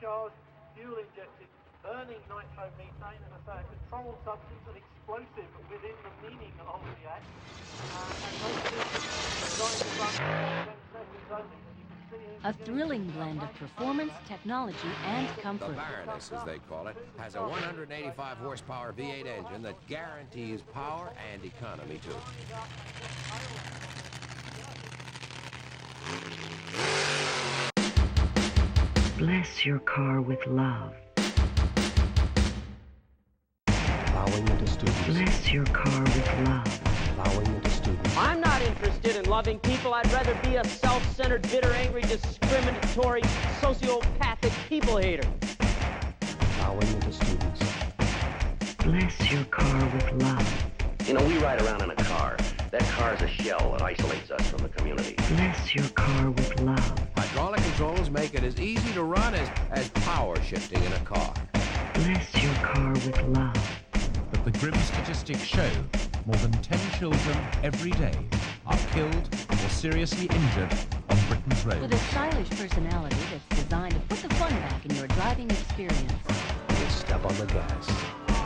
supercharged, fuel-injected, burning nitromethane, and a controlled substance, an explosive within the meaning of the act. And most of this is designed to run for 10 seconds only. And you can see A thrilling blend of performance, technology, and comfort. The Baroness, as they call it, has a 185 horsepower V8 engine that guarantees power and economy too. Bless your car with love. Allowing into students. Bless your car with love. Allowing into students. I'm not interested in loving people. I'd rather be a self-centered, bitter, angry, discriminatory, sociopathic people hater. Allowing into students. Bless your car with love. You know, we ride around in a car. That car's a shell that isolates us from the community. Bless your car with love. Hydraulic controls make it as easy to run as power shifting in a car. Bless your car with love. But the grim statistics show more than 10 children every day are killed or seriously injured on Britain's roads. With a stylish personality that's designed to put the fun back in your driving experience. You'll step on the gas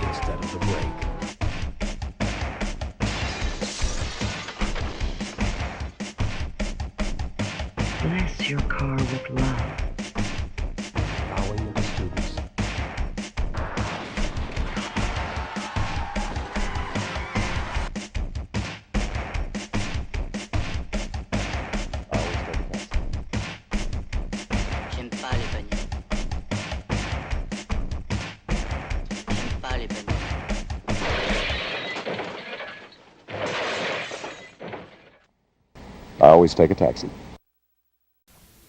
instead of the brake. Bless your car with love. Allowing into students. J'aime pas les bagnoles. J'aime pas les bagnoles. I always take a taxi.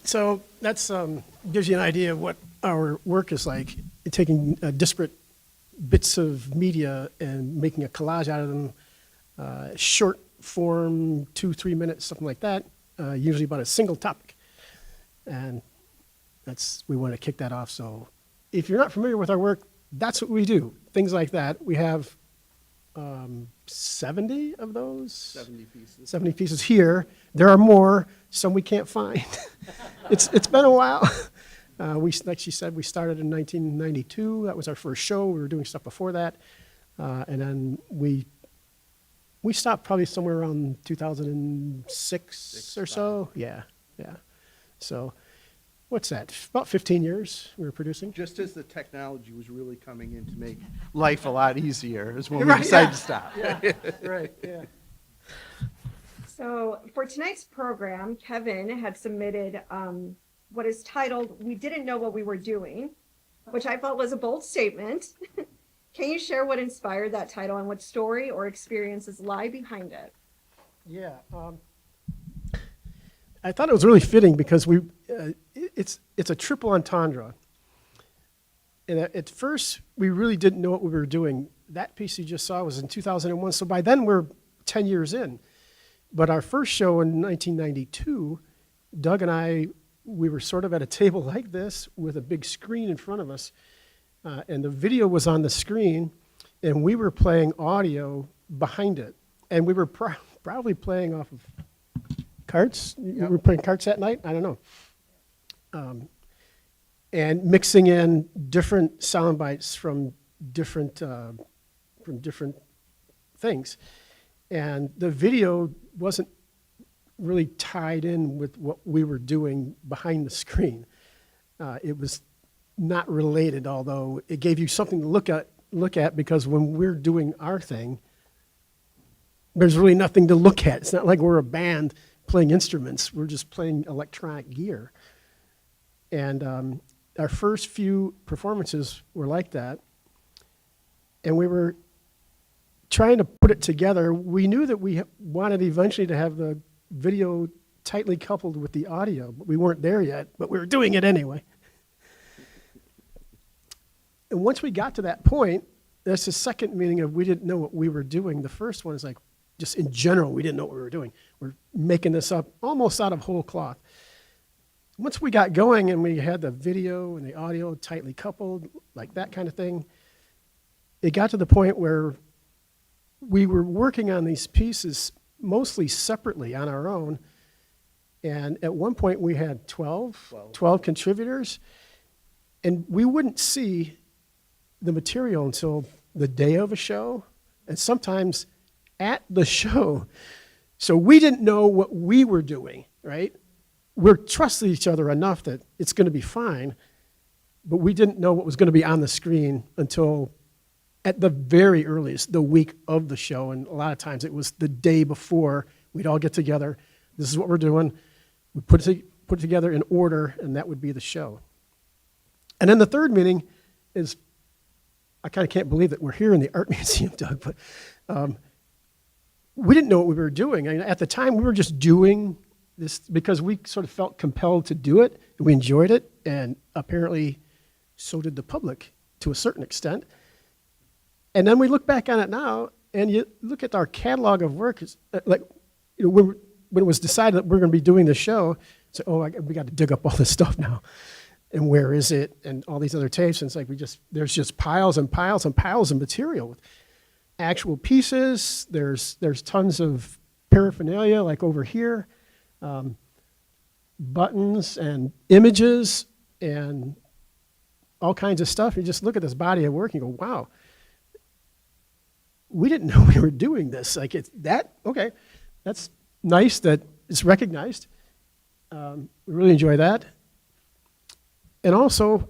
So that's gives you an idea of what our work is like, taking disparate bits of media and making a collage out of them, short form, 2-3 minutes, something like that, usually about a single topic. And we want to kick that off. So if you're not familiar with our work, that's what we do, things like that. We have 70 of those. 70 pieces. 70 pieces here. There are more, some we can't find. It's been a while. Like she said, we started in 1992. That was our first show. We were doing stuff before that. And then we stopped probably somewhere around 2006 or so. Yeah. So what's that? About 15 years we were producing. Just as the technology was really coming in to make life a lot easier is when we decided to stop. Yeah, right, yeah. So for tonight's program, Kevin had submitted what is titled, "We Didn't Know What We Were Doing," which I felt was a bold statement. Can you share what inspired that title and what story or experiences lie behind it? Yeah. I thought it was really fitting because it's a triple entendre. And at first, we really didn't know what we were doing. That piece you just saw was in 2001, so by then we're 10 years in. But our first show in 1992, Doug and I, we were sort of at a table like this with a big screen in front of us, and the video was on the screen, and we were playing audio behind it. And we were probably playing off of carts. Yep. We were playing carts that night? I don't know. And mixing in different sound bites from different things. And the video wasn't really tied in with what we were doing behind the screen. It was not related, although it gave you something to look at because when we're doing our thing, there's really nothing to look at. It's not like we're a band playing instruments. We're just playing electronic gear. And our first few performances were like that. And we were trying to put it together. We knew that we wanted eventually to have the video tightly coupled with the audio, but we weren't there yet, but we were doing it anyway. And once we got to that point, that's the second meaning of we didn't know what we were doing. The first one is like, just in general, we didn't know what we were doing. We're making this up almost out of whole cloth. Once we got going and we had the video and the audio tightly coupled, like that kind of thing, it got to the point where we were working on these pieces mostly separately on our own. And at one point we had 12 contributors. And we wouldn't see the material until the day of a show, and sometimes at the show. So we didn't know what we were doing, right? We're trusting each other enough that it's going to be fine, but we didn't know what was going to be on the screen until at the very earliest, the week of the show. And a lot of times it was the day before. We'd all get together. This is what we're doing. We put it together in order, and that would be the show. And then the third meeting is, I kind of can't believe that we're here in the art museum, Doug, but we didn't know what we were doing. I mean, at the time, we were just doing this because we sort of felt compelled to do it, and we enjoyed it, and apparently so did the public to a certain extent. And then we look back on it now, and you look at our catalog of work, like, you know, when it was decided that we're going to be doing the show, so, we got to dig up all this stuff now. And where is it? And all these other tapes. And it's like there's just piles and piles and piles of material with actual pieces. There's tons of paraphernalia, like over here, buttons and images and all kinds of stuff. You just look at this body of work and you go, wow, we didn't know we were doing this. Like okay, that's nice that it's recognized. We really enjoy that. And also,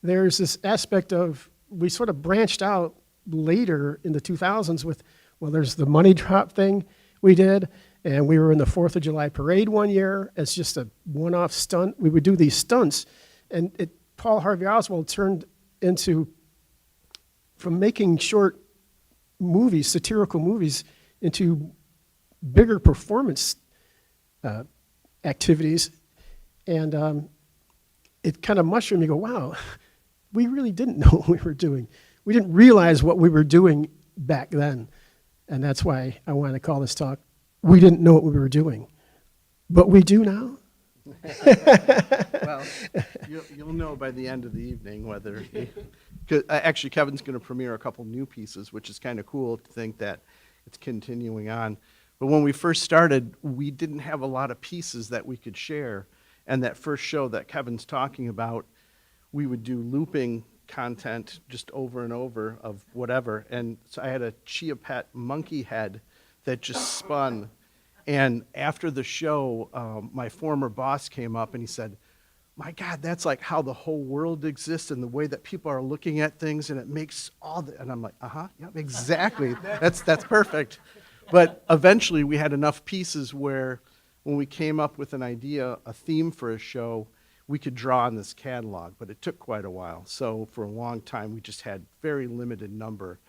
there's this aspect of, we sort of branched out later in the 2000s with, well, there's the money drop thing we did, and we were in the 4th of July parade one year as just a one-off stunt. We would do these stunts, and Paul Harvey Oswald turned into, from making short movies, satirical movies, into bigger performance activities. And it kind of mushroomed. You go, wow, we really didn't know what we were doing. We didn't realize what we were doing back then. And that's why I wanted to call this talk, We Didn't Know What We Were Doing. But we do now? Well, you'll know by the end of the evening whether... Actually, Kevin's going to premiere a couple new pieces, which is kind of cool to think that it's continuing on. But when we first started, we didn't have a lot of pieces that we could share. And that first show that Kevin's talking about, we would do looping content just over and over of whatever. And so I had a Chia Pet monkey head that just spun. And after the show, my former boss came up and he said, my God, that's like how the whole world exists and the way that people are looking at things, and it makes all the... And I'm like, yeah, exactly. That's perfect. But eventually we had enough pieces where when we came up with an idea, a theme for a show, we could draw on this catalog, but it took quite a while. So for a long time, we just had very limited number.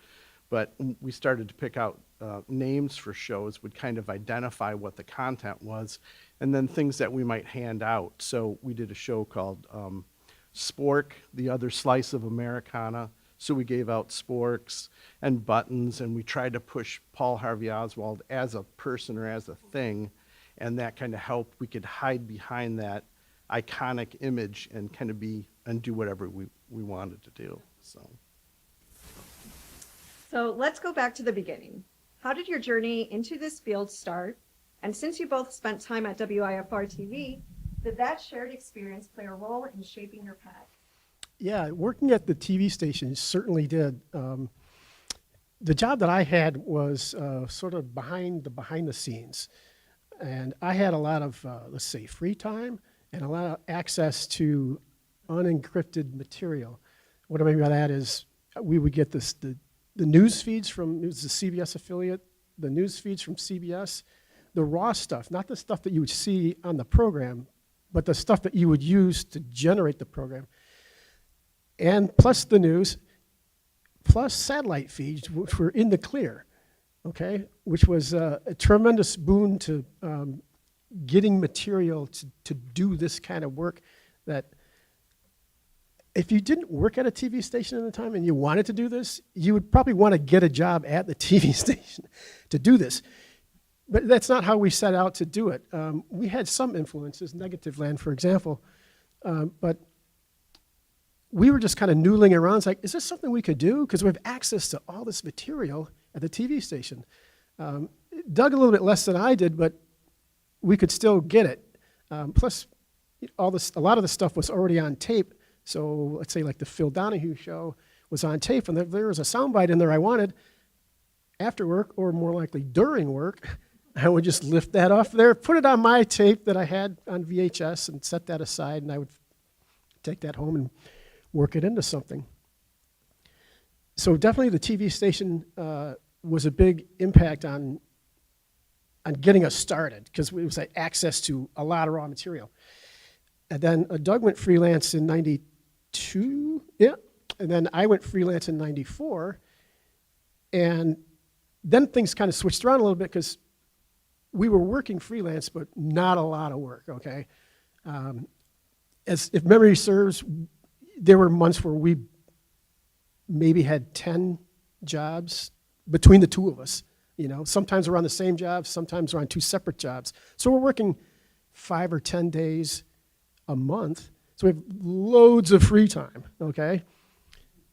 But we started to pick out names for shows, would kind of identify what the content was, and then things that we might hand out. So we did a show called Spork, the Other Slice of Americana. So we gave out sporks and buttons, and we tried to push Paul Harvey Oswald as a person or as a thing. And that kind of helped. We could hide behind that iconic image and kind of do whatever we wanted to do. So let's go back to the beginning. How did your journey into this field start? And since you both spent time at WIFR TV, did that shared experience play a role in shaping your path? Yeah, working at the TV station certainly did. The job that I had was sort of behind the scenes. And I had a lot of, let's say, free time and a lot of access to unencrypted material. What I mean by that is we would get the news feeds from, it was the CBS affiliate, the news feeds from CBS, the raw stuff, not the stuff that you would see on the program, but the stuff that you would use to generate the program. And plus the news, plus satellite feeds, which were in the clear. Okay, which was a tremendous boon to getting material to do this kind of work that if you didn't work at a TV station at the time and you wanted to do this, you would probably want to get a job at the TV station to do this. But that's not how we set out to do it. We had some influences, Negative Land, for example, but we were just kind of noodling around. It's like, is this something we could do? Because we have access to all this material at the TV station. Doug a little bit less than I did, but we could still get it. Plus, a lot of the stuff was already on tape, So let's say like the Phil Donahue show was on tape, and there was a soundbite in there I wanted after work, or more likely during work. I would just lift that off there, put it on my tape that I had on VHS, and set that aside, and I would take that home and work it into something. So definitely the TV station was a big impact on getting us started, because it was like access to a lot of raw material. And then Doug went freelance in 92, yeah, and then I went freelance in 94, and then things kind of switched around a little bit, because we were working freelance, but not a lot of work, okay? If memory serves, there were months where we maybe had 10 jobs between the two of us. Sometimes we're on the same job, sometimes we're on two separate jobs. So we're working 5 or 10 days a month. So we have loads of free time, okay?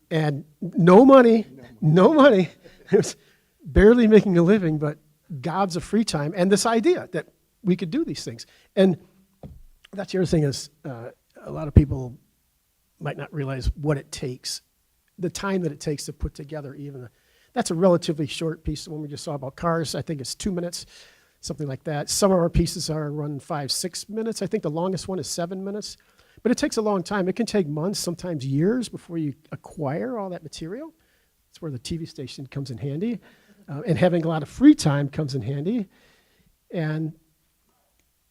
And no money. It was barely making a living, but gobs of free time, and this idea that we could do these things. And that's the other thing is a lot of people might not realize what it takes, the time that it takes to put together that's a relatively short piece. The one we just saw about cars, I think it's 2 minutes, something like that. Some of our pieces are run 5-6 minutes. I think the longest one is 7 minutes. But it takes a long time. It can take months, sometimes years, before you acquire all that material. That's where the TV station comes in handy. And having a lot of free time comes in handy. And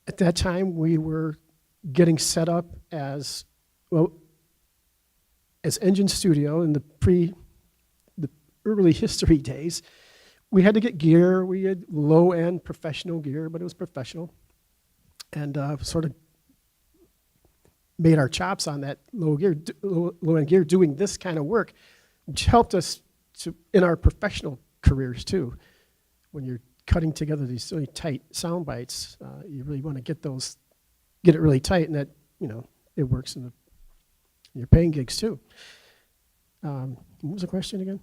at that time, we were getting set up as Engine Studio in the early history days. We had to get gear. We had low-end professional gear, but it was professional. And sort of made our chops on that low-end gear doing this kind of work, which helped us in our professional careers too. When you're cutting together these really tight sound bites, you really want to get it really tight, and that it works in your paying gigs too. What was the question again?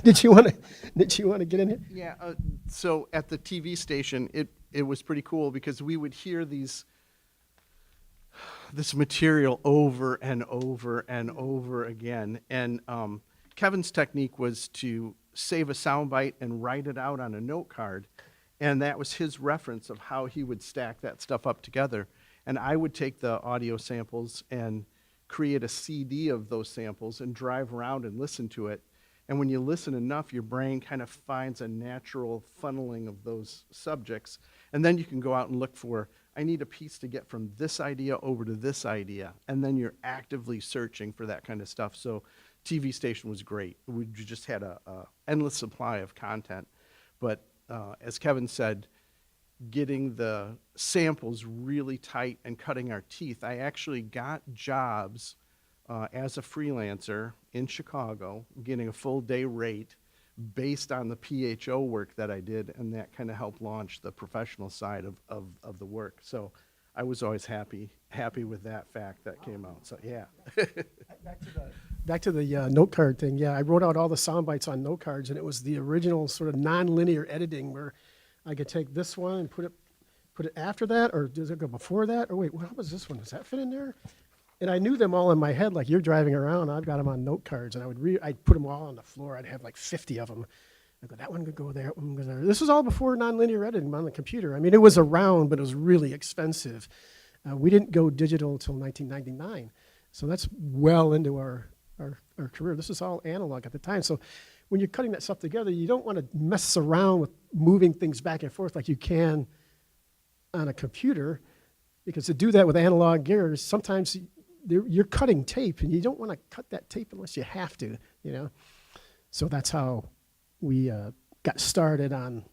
Did you want to get in here? Yeah. So at the TV station, it was pretty cool, because we would hear this material over and over and over again, and Kevin's technique was to save a soundbite and write it out on a note card, and that was his reference of how he would stack that stuff up together. And I would take the audio samples and create a CD of those samples and drive around and listen to it. And when you listen enough, your brain kind of finds a natural funneling of those subjects, and then you can go out and look for, I need a piece to get from this idea over to this idea, and then you're actively searching for that kind of stuff. So TV station was great. We just had a endless supply of content. But as Kevin said, getting the samples really tight and cutting our teeth, I actually got jobs as a freelancer in Chicago, getting a full day rate based on the PHO work that I did, and that kind of helped launch the professional side of the work. So I was always happy with that fact that came out. So yeah. Back to the note card thing. Yeah, I wrote out all the sound bites on note cards, and it was the original sort of non-linear editing where I could take this one and put it after that, or does it go before that? Or wait, what was this one? Does that fit in there? And I knew them all in my head, like you're driving around. I've got them on note cards, and I'd put them all on the floor. I'd have like 50 of them. I go, that one could go there, that one could go there. This was all before non-linear editing on the computer. I mean, it was around, but it was really expensive. We didn't go digital until 1999, so that's well into our career. This is all analog at the time. So when you're cutting that stuff together, you don't want to mess around with moving things back and forth like you can on a computer, because to do that with analog gears, sometimes you're cutting tape, and you don't want to cut that tape unless you have to, So that's how we got started on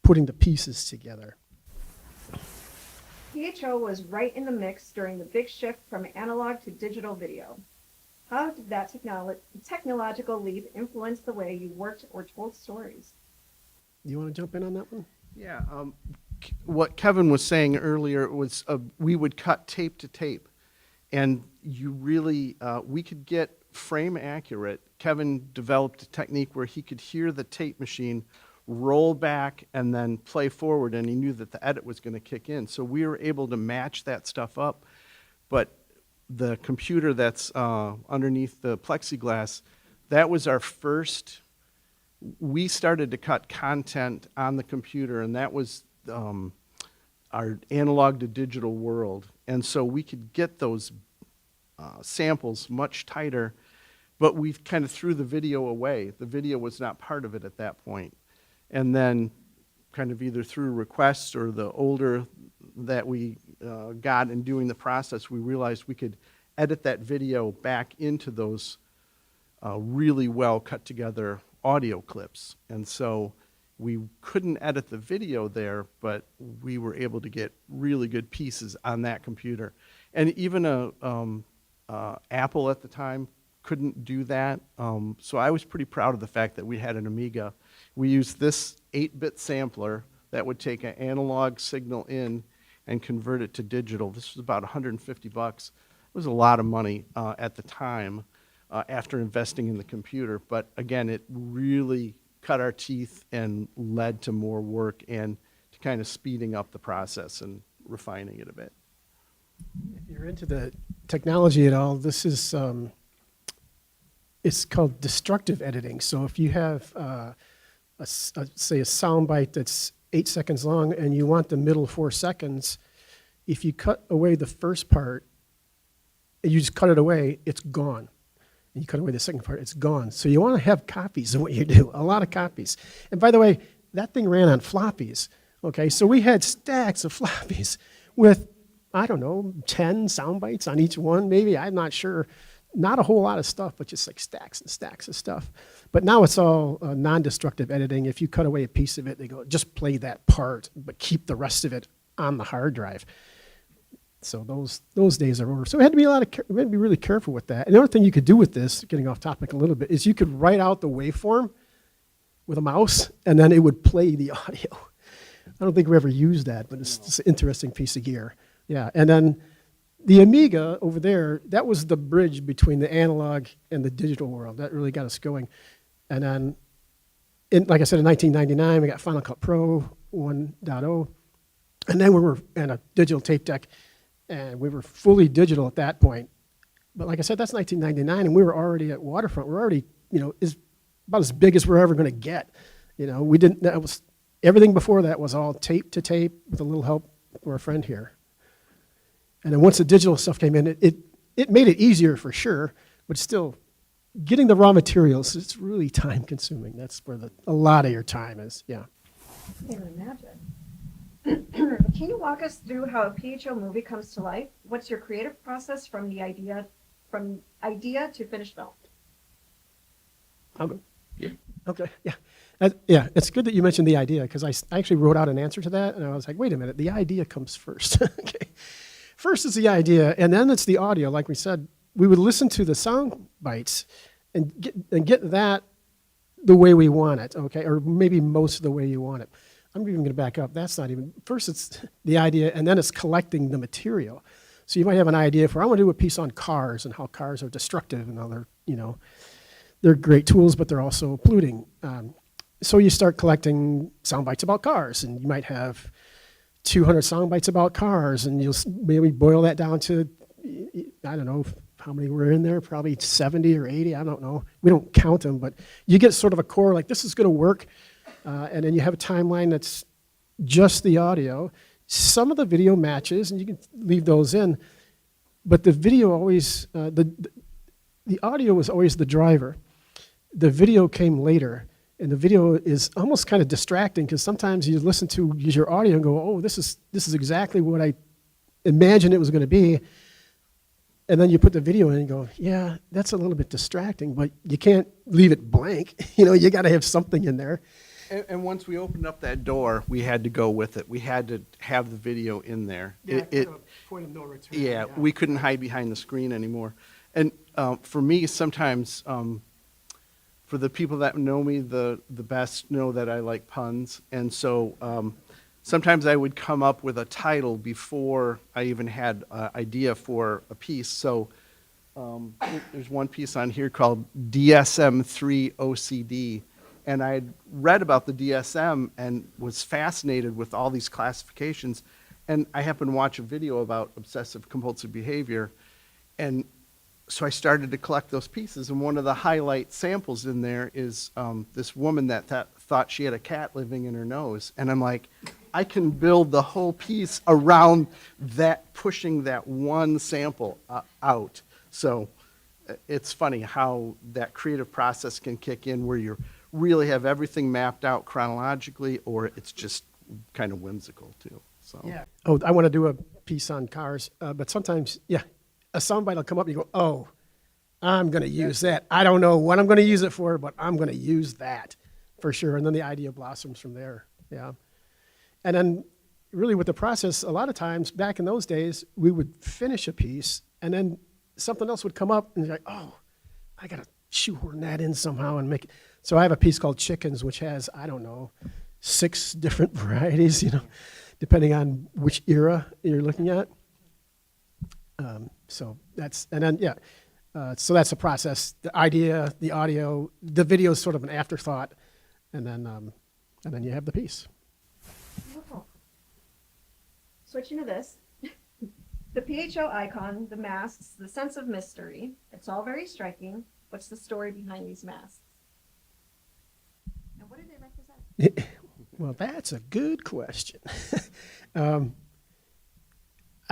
putting the pieces together. PHO was right in the mix during the big shift from analog to digital video. How did that technological leap influence the way you worked or told stories? You want to jump in on that one? Yeah. What Kevin was saying earlier was we would cut tape to tape, and we could get frame accurate. Kevin developed a technique where he could hear the tape machine roll back and then play forward, and he knew that the edit was going to kick in. So we were able to match that stuff up. But the computer that's underneath the plexiglass, that was our first. We started to cut content on the computer, and that was our analog to digital world. And so we could get those samples much tighter, but we kind of threw the video away. The video was not part of it at that point. And then kind of either through requests or the older that we got in doing the process, we realized we could edit that video back into those really well cut together audio clips. And so we couldn't edit the video there, but we were able to get really good pieces on that computer. And even Apple at the time couldn't do that. So I was pretty proud of the fact that we had an Amiga. We used this 8-bit sampler that would take an analog signal in and convert it to digital. This was about $150. It was a lot of money at the time after investing in the computer. But again, it really cut our teeth and led to more work and to kind of speeding up the process and refining it a bit. If you're into the technology at all, this is, it's called destructive editing. So if you have, say, a soundbite that's 8 seconds long and you want the middle 4 seconds, if you cut away the first part, you just cut it away, it's gone. And you cut away the second part, it's gone. So you want to have copies of what you do, a lot of copies. And by the way, that thing ran on floppies, okay? So we had stacks of floppies with, I don't know, 10 sound bites on each one, maybe, I'm not sure. Not a whole lot of stuff, but just like stacks and stacks of stuff. But now it's all non-destructive editing. If you cut away a piece of it, they go, just play that part, but keep the rest of it on the hard drive. So those days are over. So we had to be we had to be really careful with that. And the other thing you could do with this, getting off topic a little bit, is you could write out the waveform with a mouse, and then it would play the audio. I don't think we ever used that, but it's an interesting piece of gear. Yeah, and then the Amiga over there, that was the bridge between the analog and the digital world. That really got us going. And then, like I said, in 1999, we got Final Cut Pro 1.0, and then we were in a digital tape deck. And we were fully digital at that point. But like I said, that's 1999, and we were already at Waterfront. We're already, about as big as we're ever going to get. We didn't, that was, everything before that was all tape to tape with a little help from our friend here. And then once the digital stuff came in, it made it easier for sure, but still, getting the raw materials, it's really time consuming. That's where a lot of your time is, yeah. I can't imagine. Can you walk us through how a PHO movie comes to life? What's your creative process from idea to finished film? I'll go. Yeah. Okay. Yeah. Yeah. It's good that you mentioned the idea, because I actually wrote out an answer to that, and I was like, wait a minute, the idea comes first. Okay. First is the idea, and then it's the audio. Like we said, we would listen to the sound bites and get that the way we want it. Okay, or maybe most of the way you want it. I'm even going to back up. That's not even, first it's the idea, and then it's collecting the material. So you might have an idea for, I want to do a piece on cars and how cars are destructive and how they're great tools, but they're also polluting. So you start collecting sound bites about cars, and you might have 200 sound bites about cars, and you'll maybe boil that down to, I don't know how many were in there, probably 70 or 80, I don't know. We don't count them, but you get sort of a core, like this is going to work. And then you have a timeline that's just the audio. Some of the video matches, and you can leave those in, but the video always, the audio was always the driver. The video came later, and the video is almost kind of distracting, because sometimes you use your audio and go, oh, this is exactly what I imagined it was going to be. And then you put the video in and go, yeah, that's a little bit distracting, but you can't leave it blank. You got to have something in there. And once we opened up that door, we had to go with it. We had to have the video in there. Yeah, point of no return. Yeah, we couldn't hide behind the screen anymore. And for me, sometimes, for the people that know me the best, know that I like puns. And so sometimes I would come up with a title before I even had an idea for a piece. So there's one piece on here called DSM-3 OCD. And I had read about the DSM and was fascinated with all these classifications. And I happened to watch a video about obsessive compulsive behavior. And so I started to collect those pieces, and one of the highlight samples in there is this woman that thought she had a cat living in her nose. And I'm like, I can build the whole piece around that, pushing that one sample out. So it's funny how that creative process can kick in where you really have everything mapped out chronologically, or it's just kind of whimsical too. So Yeah. Oh, I want to do a piece on cars, but sometimes, yeah, a soundbite will come up and you go, oh, I'm going to use that. I don't know what I'm going to use it for, but I'm going to use that for sure. And then the idea blossoms from there. Yeah. And then really with the process, a lot of times back in those days, we would finish a piece and then something else would come up and you're like, oh, I got to shoehorn that in somehow and make it. So I have a piece called Chickens, which has, I don't know, 6 different varieties, depending on which era you're looking at. So that's, and then, yeah. So that's the process, the idea, the audio, the video is sort of an afterthought, and then you have the piece. Wonderful. Switching to this, the PHO icon, the masks, the sense of mystery, it's all very striking. What's the story behind these masks? And what do they represent? Well, that's a good question. I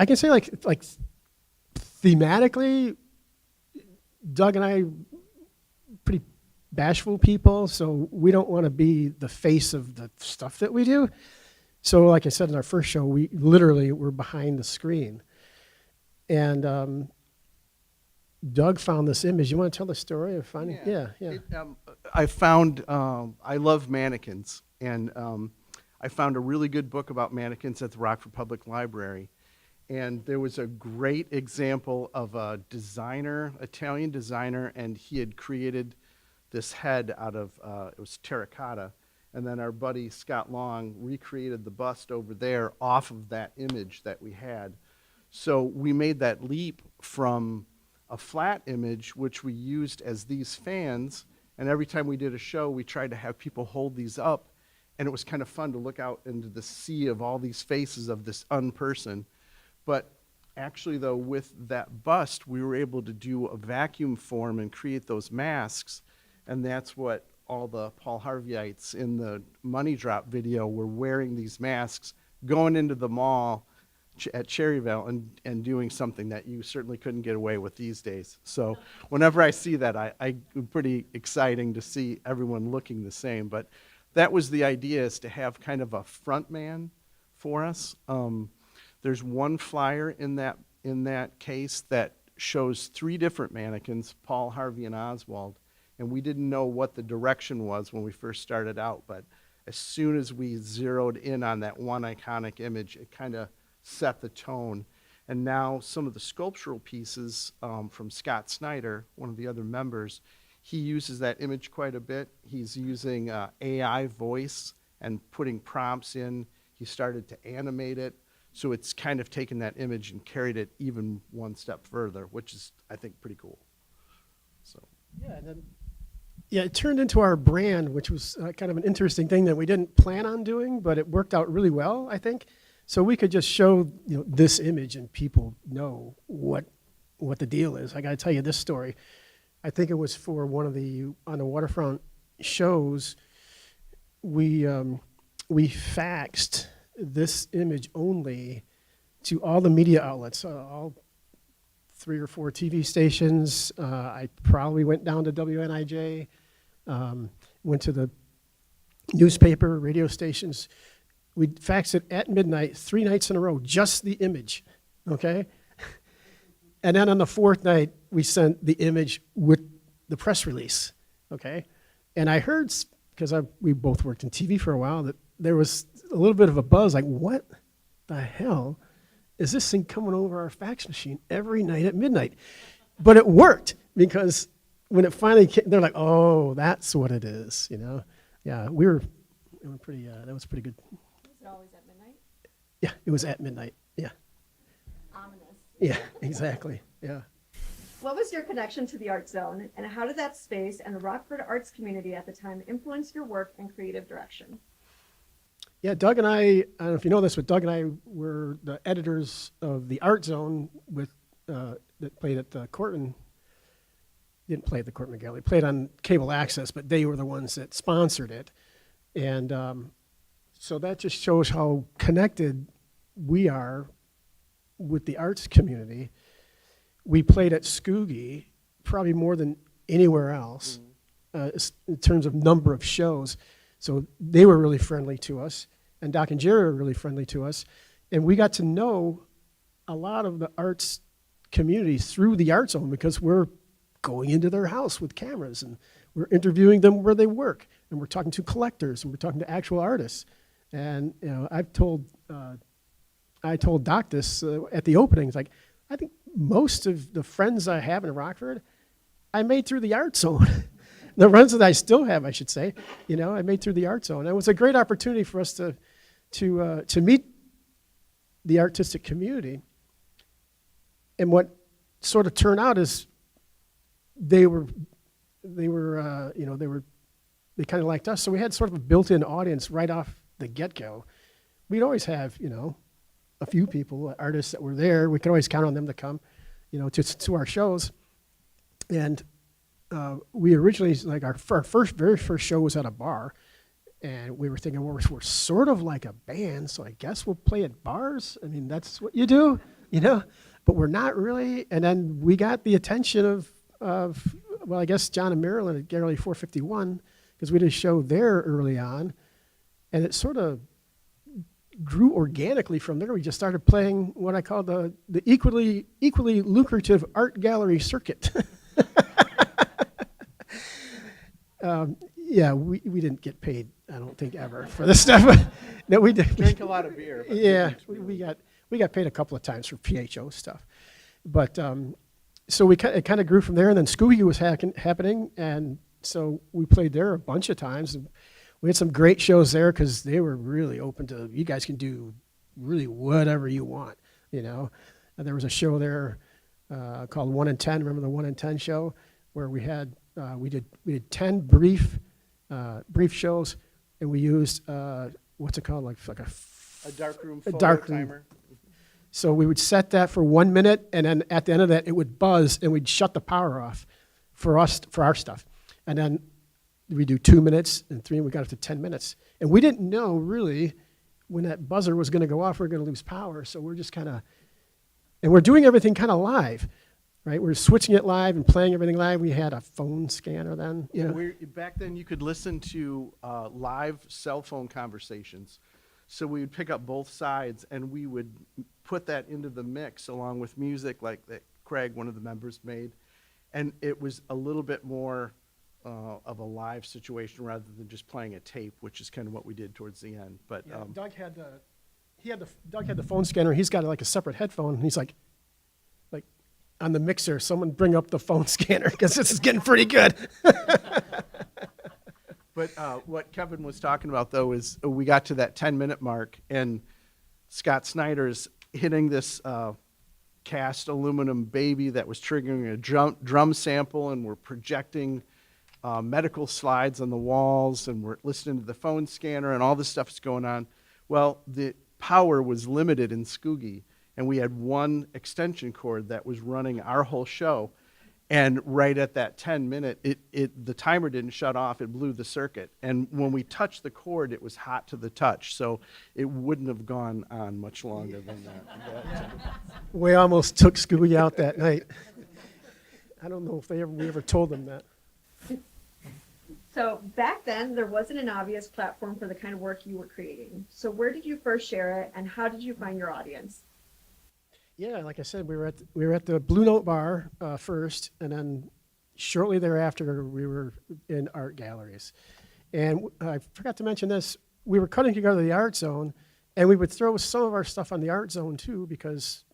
can say like thematically, Doug and I pretty bashful people, so we don't want to be the face of the stuff that we do. So like I said in our first show, we literally were behind the screen. And Doug found this image. You want to tell the story of finding? Yeah. I found, I love mannequins, and I found a really good book about mannequins at the Rockford Public Library. And there was a great example of a designer, Italian designer, and he had created this head out of, it was terracotta. And then our buddy Scott Long recreated the bust over there off of that image that we had. So we made that leap from a flat image, which we used as these fans. And every time we did a show, we tried to have people hold these up. And it was kind of fun to look out into the sea of all these faces of this unperson. But actually, though, with that bust, we were able to do a vacuum form and create those masks. And that's what all the Paul Harveyites in the Money Drop video were wearing, these masks, going into the mall at Cherryville and doing something that you certainly couldn't get away with these days. So whenever I see that, I'm pretty exciting to see everyone looking the same. But that was the idea, is to have kind of a front man for us. There's one flyer in that case that shows 3 different mannequins, Paul, Harvey, and Oswald. And we didn't know what the direction was when we first started out, but as soon as we zeroed in on that one iconic image, it kind of set the tone. And now some of the sculptural pieces from Scott Snyder, one of the other members, he uses that image quite a bit. He's using AI voice and putting prompts in. He started to animate it. So it's kind of taken that image and carried it even one step further, which is, I think, pretty cool. So yeah, and then, yeah, it turned into our brand, which was kind of an interesting thing that we didn't plan on doing, but it worked out really well, I think. So we could just show this image and people know what the deal is. I got to tell you this story. I think it was for one of the on the waterfront shows. We faxed this image only to all the media outlets, all 3 or 4 TV stations. I probably went down to WNIJ, went to the newspaper, radio stations. We faxed it at midnight, 3 nights in a row, just the image, okay? And then on the 4th night, we sent the image with the press release, okay? And I heard, because we both worked in TV for a while, that there was a little bit of a buzz, like, what the hell is this thing coming over our fax machine every night at midnight? But it worked, because when it finally came, they're like, oh, that's what it is, Yeah, we were pretty, that was pretty good. Was it always at midnight? Yeah, it was at midnight, yeah. Ominous. Yeah, exactly, yeah. What was your connection to the Art Zone, and how did that space and the Rockford arts community at the time influence your work and creative direction? Yeah, Doug and I don't know if you know this, but Doug and I were the editors of the Art Zone with that played at the Corton, didn't play at the Corton Gallery, played on cable access, but they were the ones that sponsored it. And so that just shows how connected we are with the arts community. We played at Skoogey probably more than anywhere else in terms of number of shows. So they were really friendly to us, and Doc and Jerry were really friendly to us. And we got to know a lot of the arts communities through the Art Zone because we're going into their house with cameras and we're interviewing them where they work, and we're talking to collectors and we're talking to actual artists. And you know, I told Doc this at the opening. It's like, I think most of the friends I have in Rockford, I made through the Art Zone. The friends that I still have, I should say, you know, I made through the Art Zone. It was a great opportunity for us to meet the artistic community. And what sort of turned out is they kind of liked us. So we had sort of a built-in audience right off the get-go. We'd always have, you know, a few people, artists that were there. We could always count on them to come, you know, to our shows. And we originally, like our very first show was at a bar, and we were thinking, well, we're sort of like a band, so I guess we'll play at bars. I mean, that's what you do, you know, but we're not really. And then we got the attention of well, I guess John and Marilyn at Gallery 451, because we did a show there early on, and it sort of grew organically from there. We just started playing what I call the equally lucrative art gallery circuit. Yeah, we didn't get paid, I don't think, ever for this stuff. No, we did. Drink a lot of beer. Yeah, we got paid a couple of times for PHO stuff, but so it kind of grew from there. And then Skoogey was happening, and so we played there a bunch of times. And we had some great shows there because they were really open to, you guys can do really whatever you want, you know. And there was a show there called 1 in 10. Remember the 1 in 10 show, where we had we did 10 brief shows, and we used what's it called, like a darkroom timer. So we would set that for 1 minute, and then at the end of that, it would buzz, and we'd shut the power off for our stuff. And then we do 2 minutes and 3, and we got up to 10 minutes. And we didn't know really when that buzzer was going to go off, we were going to lose power. So we're just kind of, and we're doing everything kind of live, right? We're switching it live and playing everything live. We had a phone scanner then. You know. Back then you could listen to live cell phone conversations. So we would pick up both sides, and we would put that into the mix along with music like that Craig, one of the members, made. And it was a little bit more of a live situation rather than just playing a tape, which is kind of what we did towards the end. But yeah, Doug had the phone scanner. He's got like a separate headphone, and he's like on the mixer, someone bring up the phone scanner because this is getting pretty good. But what Kevin was talking about, though, is we got to that 10-minute mark, and Scott Snyder's hitting this cast aluminum baby that was triggering a drum sample, and we're projecting medical slides on the walls, and we're listening to the phone scanner, and all this stuff is going on. Well, the power was limited in Skoogey, and we had one extension cord that was running our whole show. And right at that 10-minute, the timer didn't shut off. It blew the circuit. And when we touched the cord, it was hot to the touch. So it wouldn't have gone on much longer than that. We almost took Skoogey out that night. I don't know if we ever told them that. So back then, there wasn't an obvious platform for the kind of work you were creating. So where did you first share it, and how did you find your audience? Yeah, like I said, we were at the Blue Note Bar first, and then shortly thereafter, we were in art galleries. And I forgot to mention this, we were cutting together the Art Zone, and we would throw some of our stuff on the Art Zone too, because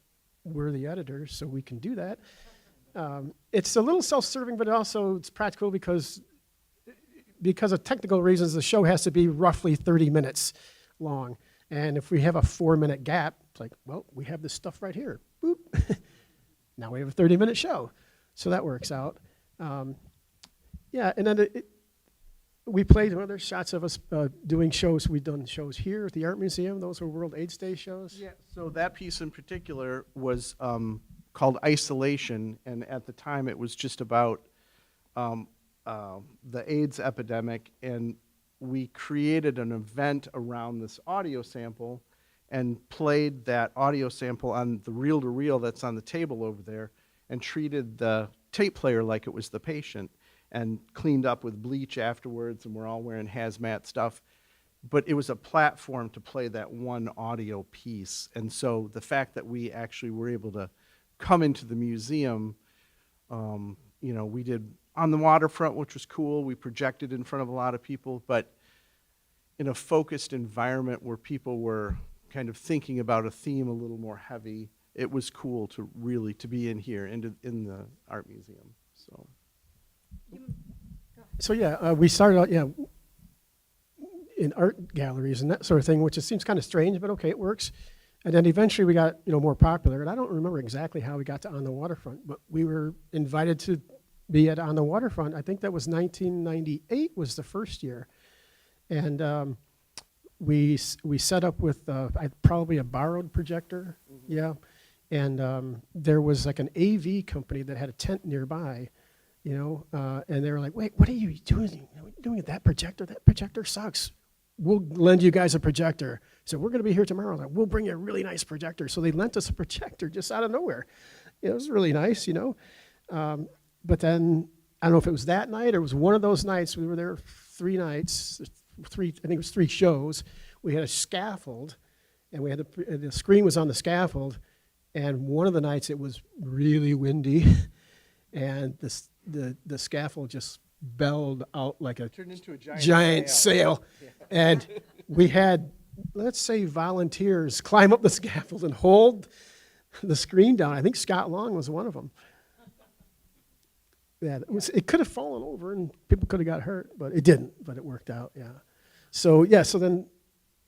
we're the editors, so we can do that. It's a little self-serving, but also it's practical because of technical reasons, the show has to be roughly 30 minutes long. And if we have a 4-minute gap, it's like, well, we have this stuff right here. Boop. Now we have a 30-minute show. So that works out. Yeah, and then we played other shots of us doing shows. We've done shows here at the Art Museum. Those were World AIDS Day shows. Yeah, so that piece in particular was called Isolation, and at the time it was just about the AIDS epidemic, and we created an event around this audio sample and played that audio sample on the reel-to-reel that's on the table over there and treated the tape player like it was the patient and cleaned up with bleach afterwards, and we're all wearing hazmat stuff. But it was a platform to play that one audio piece. And so the fact that we actually were able to come into the museum, you know, we did on the waterfront, which was cool. We projected in front of a lot of people, but in a focused environment where people were kind of thinking about a theme a little more heavy, it was cool to really to be in here in the art museum. So yeah, we started out in art galleries and that sort of thing, which seems kind of strange, but okay, it works. And then eventually we got more popular, and I don't remember exactly how we got to On the Waterfront, but we were invited to be at On the Waterfront. I think that was 1998 was the first year, and we set up with probably a borrowed projector, and there was like an AV company that had a tent nearby, and they were like, "Wait, what are you doing? Doing that projector? That projector sucks. We'll lend you guys a projector." So we're going to be here tomorrow. Like, we'll bring you a really nice projector. So they lent us a projector just out of nowhere. It was really nice, But then I don't know if it was that night or it was one of those nights. We were there 3 nights, I think it was 3 shows. We had a scaffold, and we had the screen was on the scaffold. And one of the nights it was really windy, and the scaffold just belled out like a turned into a giant sail. Yeah. And we had, let's say, volunteers climb up the scaffold and hold the screen down. I think Scott Long was one of them. Yeah, it could have fallen over and people could have got hurt, but it didn't, but it worked out, yeah. So then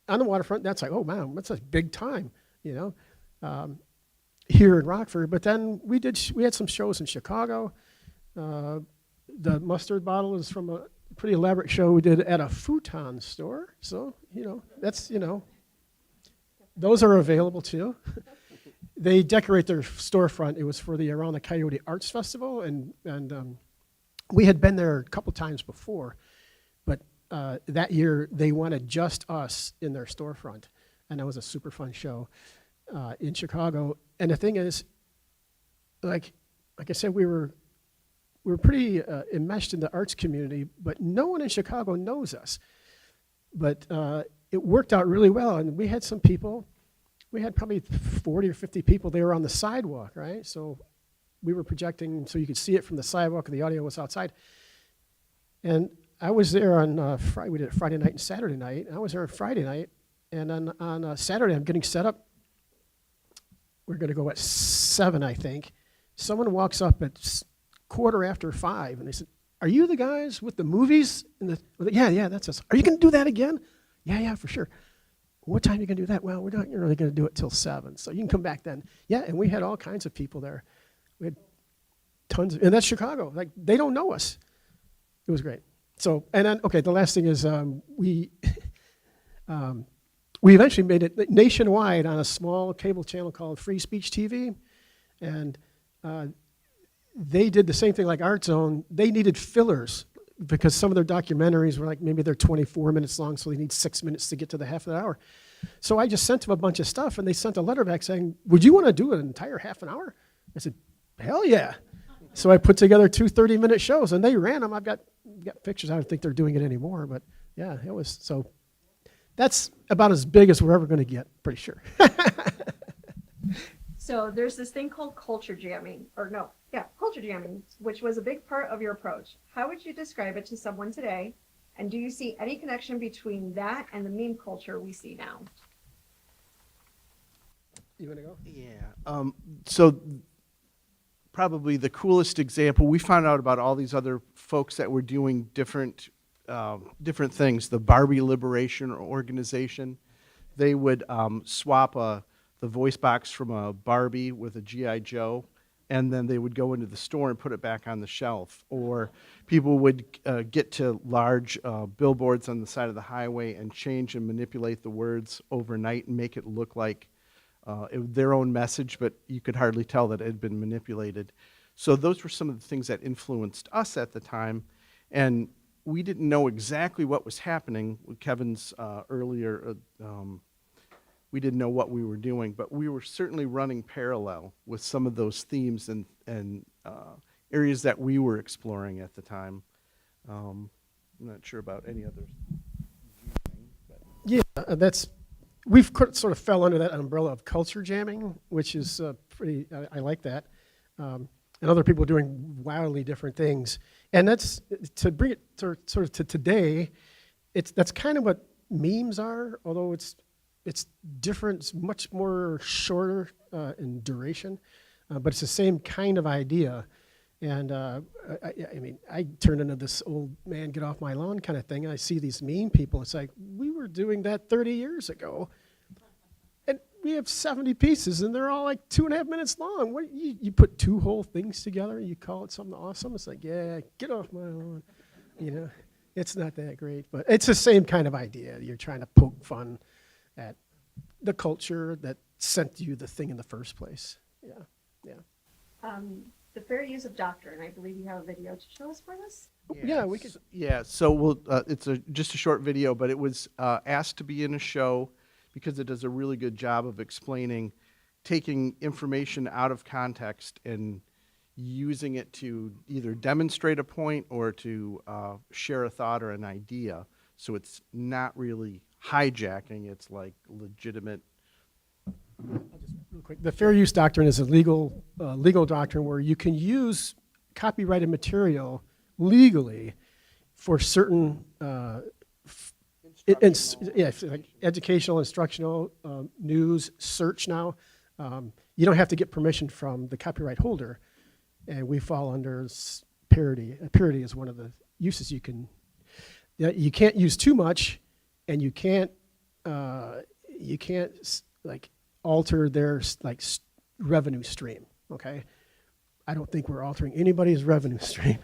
on the waterfront, that's like, oh man, that's a big time, here in Rockford. But then we had some shows in Chicago. The mustard bottle is from a pretty elaborate show we did at a futon store. So, that's, those are available too. They decorate their storefront. It was for the Around the Coyote Arts Festival, and we had been there a couple times before, but that year they wanted just us in their storefront, and that was a super fun show in Chicago. And the thing is, like I said, we were pretty enmeshed in the arts community, but no one in Chicago knows us. But it worked out really well, and we had some people. We had probably 40 or 50 people there on the sidewalk, right? So we were projecting so you could see it from the sidewalk, and the audio was outside. And I was there on Friday. We did it Friday night and Saturday night. I was there on Friday night, and then on Saturday I'm getting set up. We're going to go at 7, I think. Someone walks up at 5:15, and they said, "Are you the guys with the movies?" Yeah, that's us. "Are you going to do that again?" Yeah, for sure. "What time are you going to do that?" "Well, we're not really going to do it till 7, so you can come back then." Yeah, and we had all kinds of people there. We had tons and that's Chicago. Like, they don't know us. It was great. So, and then, okay, the last thing is we eventually made it nationwide on a small cable channel called Free Speech TV, and they did the same thing like Art Zone. They needed fillers because some of their documentaries were like, maybe they're 24 minutes long, so they need 6 minutes to get to the half an hour. So I just sent them a bunch of stuff, and they sent a letter back saying, "Would you want to do an entire half an hour?" I said, "Hell yeah." So I put together 2 30-minute shows, and they ran them. I've got pictures. I don't think they're doing it anymore, but yeah, it was. So that's about as big as we're ever going to get, pretty sure. So there's this thing called culture jamming, culture jamming, which was a big part of your approach. How would you describe it to someone today? And do you see any connection between that and the meme culture we see now? You want to go? Yeah. So probably the coolest example, we found out about all these other folks that were doing different things. The Barbie Liberation Organization, they would swap the voice box from a Barbie with a G.I. Joe, and then they would go into the store and put it back on the shelf. Or people would get to large billboards on the side of the highway and change and manipulate the words overnight and make it look like their own message, but you could hardly tell that it had been manipulated. So those were some of the things that influenced us at the time, and we didn't know exactly what was happening. Kevin's earlier, we didn't know what we were doing, but we were certainly running parallel with some of those themes and areas that we were exploring at the time. I'm not sure about any others. Yeah, we've sort of fell under that umbrella of culture jamming, which is pretty, I like that. And other people doing wildly different things. And that's, to bring it sort of to today, that's kind of what memes are, although it's different, it's much more shorter in duration, but it's the same kind of idea. And I mean, I turn into this old man, get off my lawn kind of thing, and I see these meme people. It's like, we were doing that 30 years ago. And we have 70 pieces, and they're all like 2.5 minutes long. What, you put two whole things together, you call it something awesome? It's like, yeah, get off my lawn. You know, it's not that great, but it's the same kind of idea. You're trying to poke fun at the culture that sent you the thing in the first place. Yeah. The fair use of doctrine. I believe you have a video to show us for this. Yeah, we could. Yeah, so we'll, it's just a short video, but it was asked to be in a show because it does a really good job of explaining, taking information out of context and using it to either demonstrate a point or to share a thought or an idea. So it's not really hijacking, it's like legitimate. Just real quick. The fair use doctrine is a legal doctrine where you can use copyrighted material legally for certain like educational, instructional, news, search now. You don't have to get permission from the copyright holder, and we fall under parody. Parody is one of the uses you can. You can't use too much, and you can't like alter their like revenue stream. Okay, I don't think we're altering anybody's revenue stream.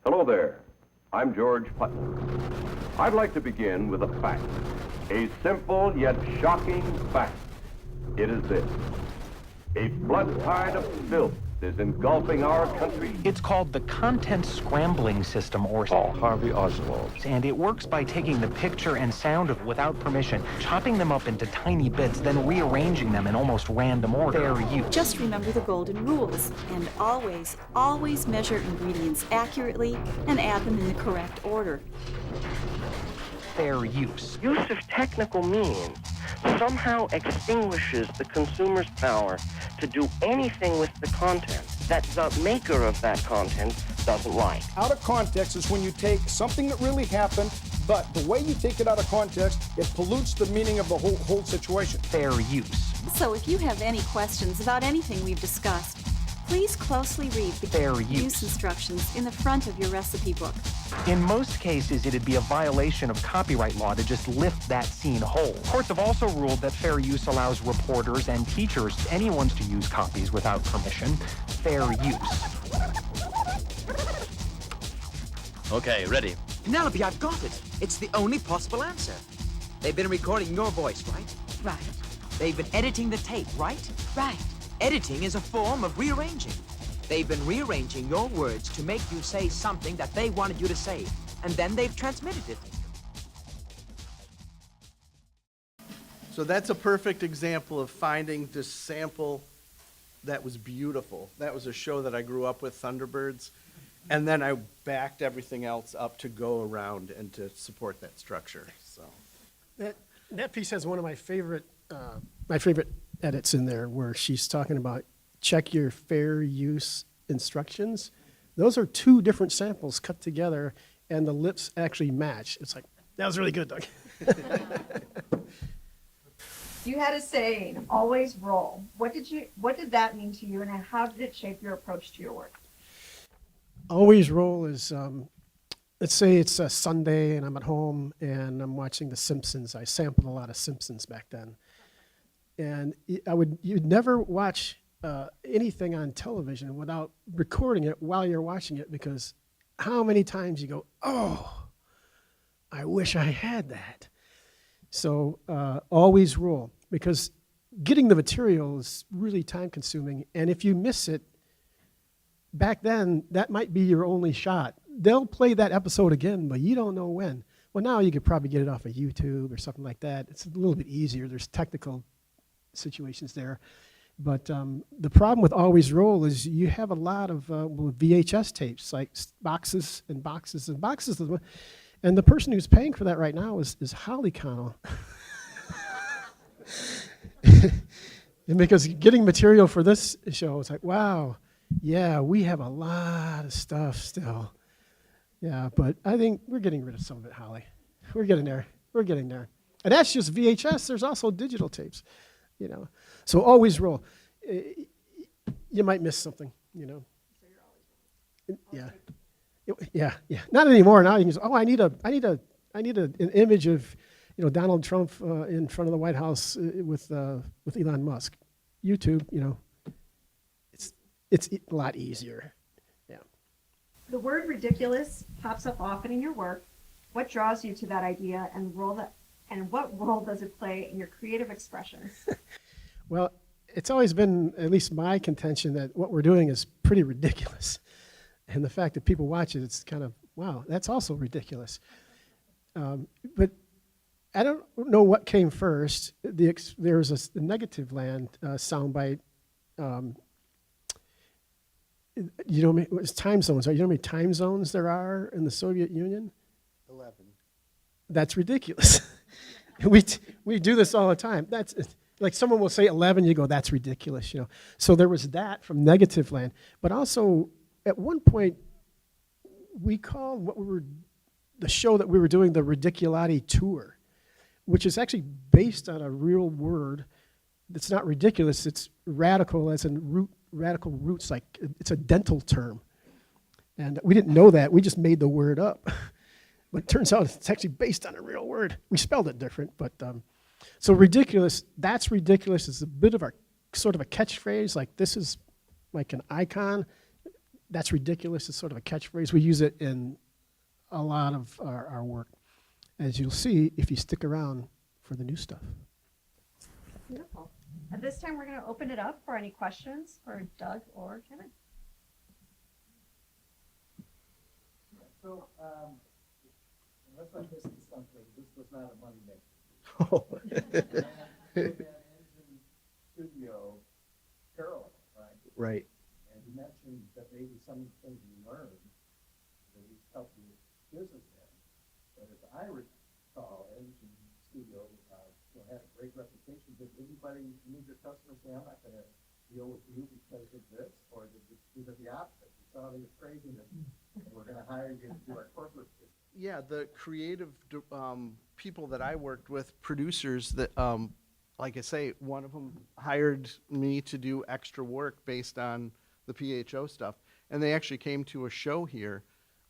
Hello there, I'm George Putnam. I'd like to begin with a fact, a simple yet shocking fact. It is this: a flood tide of filth is engulfing our country. It's called the Content Scrambling System, or Harvey Oswald. And it works by taking the picture and sound of without permission, chopping them up into tiny bits, then rearranging them in almost random order. Fair use. Just remember the golden rules, and always measure ingredients accurately and add them in the correct order. Fair use. Use of technical means somehow extinguishes the consumer's power to do anything with the content that the maker of that content doesn't like. Out of context is when you take something that really happened, but the way you take it out of context, it pollutes the meaning of the whole situation. Fair use. So if you have any questions about anything we've discussed, please closely read the fair use instructions in the front of your recipe book. In most cases, it'd be a violation of copyright law to just lift that scene whole. Courts have also ruled that fair use allows reporters and teachers, anyone, to use copies without permission. Fair use. Okay, ready. Penelope, I've got it. It's the only possible answer. They've been recording your voice, right? Right. They've been editing the tape, right? Right. Editing is a form of rearranging. They've been rearranging your words to make you say something that they wanted you to say, and then they've transmitted it. So that's a perfect example of finding this sample that was beautiful. That was a show that I grew up with, Thunderbirds, and then I backed everything else up to go around and to support that structure. So that piece has one of my favorite edits in there where she's talking about check your fair use instructions. Those are two different samples cut together, and the lips actually match. It's like, that was really good, Doug. You had a saying, always roll. What did that mean to you, and how did it shape your approach to your work? Always roll is, let's say it's a Sunday and I'm at home and I'm watching The Simpsons. I sampled a lot of Simpsons back then. And you'd never watch anything on television without recording it while you're watching it, because how many times you go, oh, I wish I had that. So always roll, because getting the material is really time consuming. And if you miss it, back then, that might be your only shot. They'll play that episode again, but you don't know when. Well, now you could probably get it off of YouTube or something like that. It's a little bit easier. There's technical situations there. But the problem with always roll is you have a lot of VHS tapes, like boxes and boxes and boxes. And the person who's paying for that right now is Holly Connell. And because getting material for this show, it's like, wow, yeah, we have a lot of stuff still. Yeah, but I think we're getting rid of some of it, Holly. We're getting there. We're getting there. And that's just VHS. There's also digital tapes, you know. So always roll. You might miss something, you know. Yeah. Yeah. Not anymore. Now you can say, oh, I need an image of, you know, Donald Trump in front of the White House with Elon Musk. YouTube, you know, it's a lot easier. The word ridiculous pops up often in your work. What draws you to that idea, and what role does it play in your creative expression? Well, it's always been at least my contention that what we're doing is pretty ridiculous. And the fact that people watch it, it's kind of, wow, that's also ridiculous. But I don't know what came first. There was a Negative Land soundbite. You know, it's time zones. Right? You know how many time zones there are in the Soviet Union? 11. That's ridiculous. we do this all the time. That's like someone will say 11, you go, that's ridiculous. You know. So there was that from Negative Land, but also at one point we called the show that we were doing the Ridiculati Tour, which is actually based on a real word that's not ridiculous. It's radical, as in radical roots, like it's a dental term. And we didn't know that. We just made the word up. But it turns out it's actually based on a real word. We spelled it different, but so ridiculous, that's ridiculous. It's a bit of a sort of a catchphrase, like this is like an icon. That's ridiculous. It's sort of a catchphrase. We use it in a lot of our work, as you'll see if you stick around for the new stuff. Beautiful. At this time, we're going to open it up for any questions for Doug or Kevin. So, unless I'm missing something, this was not a money maker. Oh. Engine studio, Carol, right? Right. And you mentioned that maybe some of the things you learned that he's helped you with business in. But as I recall, Engine Studio had a great reputation. Did anybody, any of your customers say, I'm not going to deal with you because of this? Or did you do the opposite? You saw they were crazy and we're going to hire you to do our corporate business? Yeah, the creative people that I worked with, producers that, like I say, one of them hired me to do extra work based on the PHO stuff. And they actually came to a show here,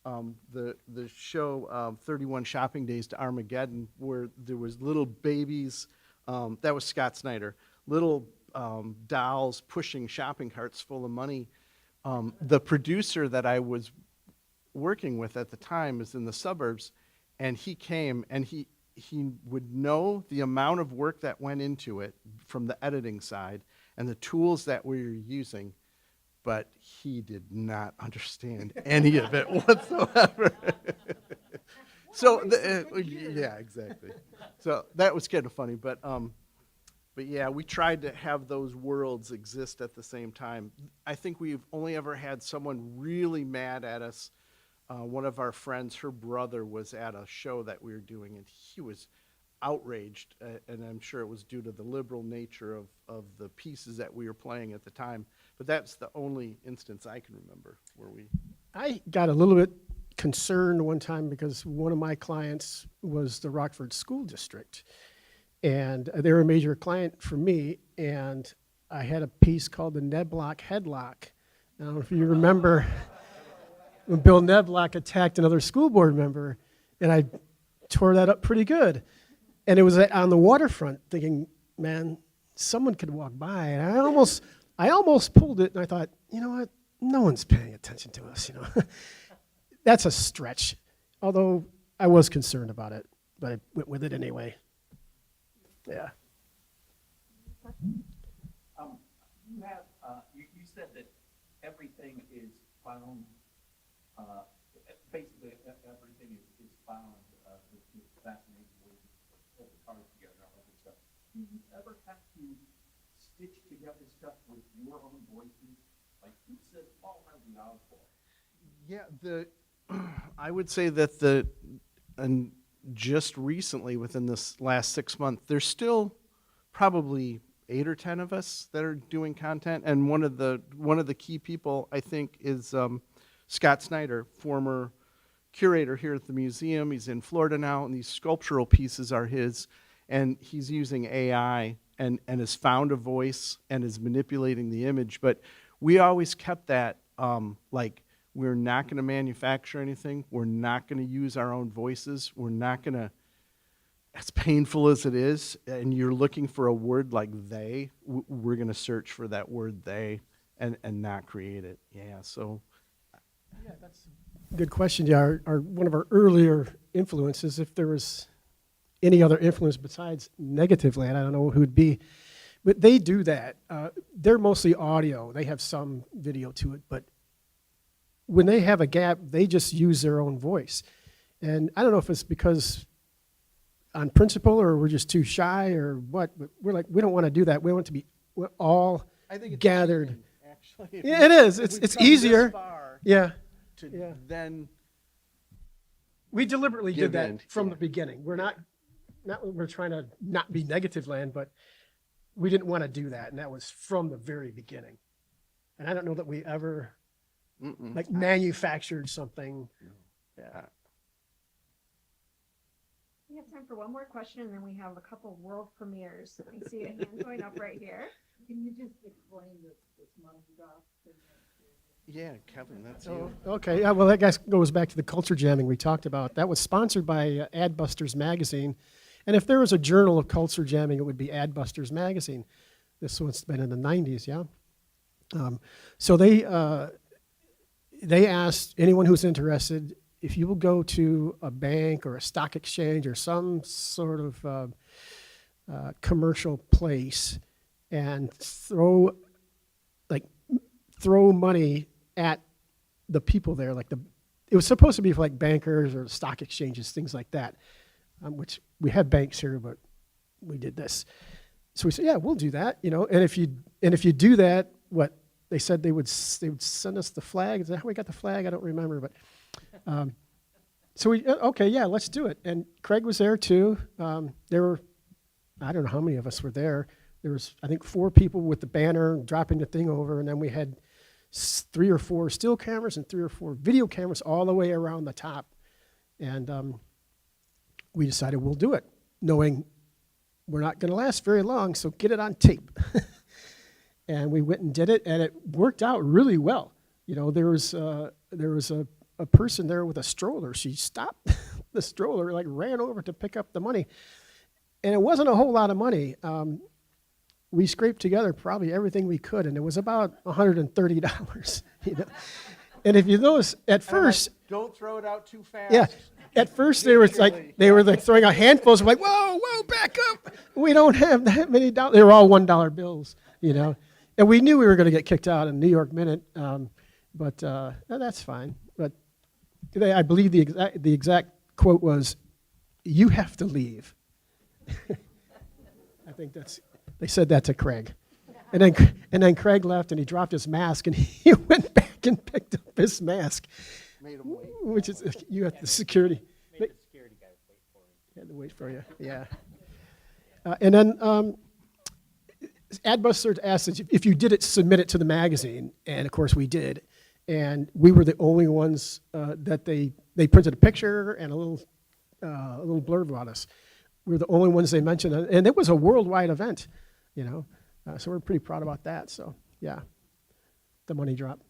the show 31 Shopping Days to Armageddon, where there was little babies, that was Scott Snyder, little dolls pushing shopping carts full of money. The producer that I was working with at the time is in the suburbs, and he came and he would know the amount of work that went into it from the editing side and the tools that we were using, but he did not understand any of it whatsoever. So, yeah, exactly. So that was kind of funny, but yeah, we tried to have those worlds exist at the same time. I think we've only ever had someone really mad at us. One of our friends, her brother was at a show that we were doing, and he was outraged, and I'm sure it was due to the liberal nature of the pieces that we were playing at the time. But that's the only instance I can remember where we... I got a little bit concerned one time because one of my clients was the Rockford School District, and they were a major client for me, and I had a piece called the Ned Block Headlock. I don't know if you remember when Bill Neblock attacked another school board member, and I tore that up pretty good. And it was on the waterfront, thinking, man, someone could walk by. And I almost pulled it, and I thought, you know what? No one's paying attention to us, you know. That's a stretch. Although I was concerned about it, but I went with it anyway. Yeah. You have, you said that everything is found, basically everything is found, with fascinating ways to pull the cards together and all that good stuff. Do you ever have to stitch together stuff with your own voices? Like, who said Paul Harvey Oswald? Yeah, I would say that and just recently, within this last 6 months, there's still probably 8 or 10 of us that are doing content, and one of the key people, I think, is Scott Snyder, former curator here at the museum. He's in Florida now, and these sculptural pieces are his, and he's using AI and has found a voice and is manipulating the image. But we always kept that like, we're not going to manufacture anything. We're not going to use our own voices. We're not going to, as painful as it is, and you're looking for a word like they, we're going to search for that word they and not create it. Yeah, so. Yeah, that's a good question. Yeah, one of our earlier influences, if there was any other influence besides Negativland, I don't know who it'd be, but they do that. They're mostly audio. They have some video to it, but when they have a gap, they just use their own voice. And I don't know if it's because on principle or we're just too shy or what, but we're like, we don't want to do that. We want to be all gathered. Cheating, actually. Yeah, it is. It's easier. Yeah. Then we deliberately did that in. from the beginning. We're we're trying to not be Negativland, but we didn't want to do that, and that was from the very beginning. And I don't know that we ever like manufactured something. Yeah. We have time for one more question, and then we have a couple world premieres. I see a hand going up right here. Can you just explain this money drop thing? Yeah, Kevin, that's you. Okay, yeah, well, that guy goes back to the culture jamming we talked about. That was sponsored by Adbusters Magazine. And if there was a journal of culture jamming, it would be Adbusters Magazine. This one's been in the 90s, yeah? So they asked anyone who's interested, if you will go to a bank or a stock exchange or some sort of commercial place and throw money at the people there, it was supposed to be for like bankers or stock exchanges, things like that, which we have banks here, but we did this. So we said, yeah, we'll do that, and if you do that, what they said they would send us the flag. Is that how we got the flag? I don't remember, but so we, okay, yeah, let's do it. And Craig was there too. There were, I don't know how many of us were there. There was, I think, 4 people with the banner dropping the thing over, and then we had 3 or 4 still cameras and 3 or 4 video cameras all the way around the top. And we decided we'll do it, knowing we're not going to last very long, so get it on tape. And we went and did it, and it worked out really well. There was a person there with a stroller. She stopped the stroller, ran over to pick up the money. And it wasn't a whole lot of money. We scraped together probably everything we could, and it was about $130. And if you notice, at first, don't throw it out too fast. Yeah, at first they were throwing out handfuls. We're like, whoa, back up. We don't have that many dollars. They were all $1 bills, And we knew we were going to get kicked out in New York Minute, but that's fine. But I believe the exact quote was, "You have to leave." I think they said that to Craig, and then Craig left, and he dropped his mask, and he went back and picked up his mask, made him wait. Which is you have the security. Made the security guys wait for you. Had to wait for you, yeah. And then Adbusters asked us if you did it, submit it to the magazine, and of course we did, and we were the only ones that they printed a picture and a little blurb about us. We were the only ones they mentioned, and it was a worldwide event, so we're pretty proud about that. So yeah, the money drop.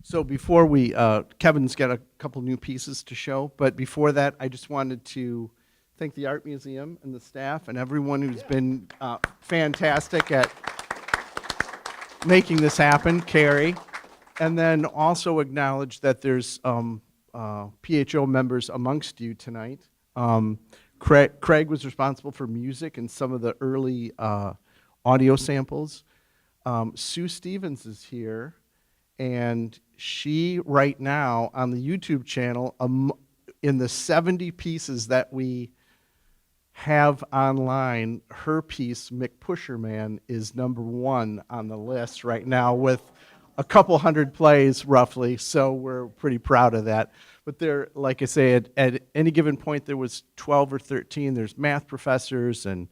So before we, Kevin's got a couple new pieces to show, but before that, I just wanted to thank the Art Museum and the staff and everyone who's been fantastic at making this happen, Carrie, and then also acknowledge that there's PHO members amongst you tonight. Craig was responsible for music and some of the early audio samples. Sue Stevens is here, and she right now on the YouTube channel, in the 70 pieces that we have online, her piece, McPusherman, is #1 on the list right now with a couple hundred plays roughly, so we're pretty proud of that. But there, like I say, at any given point there was 12 or 13. There's math professors and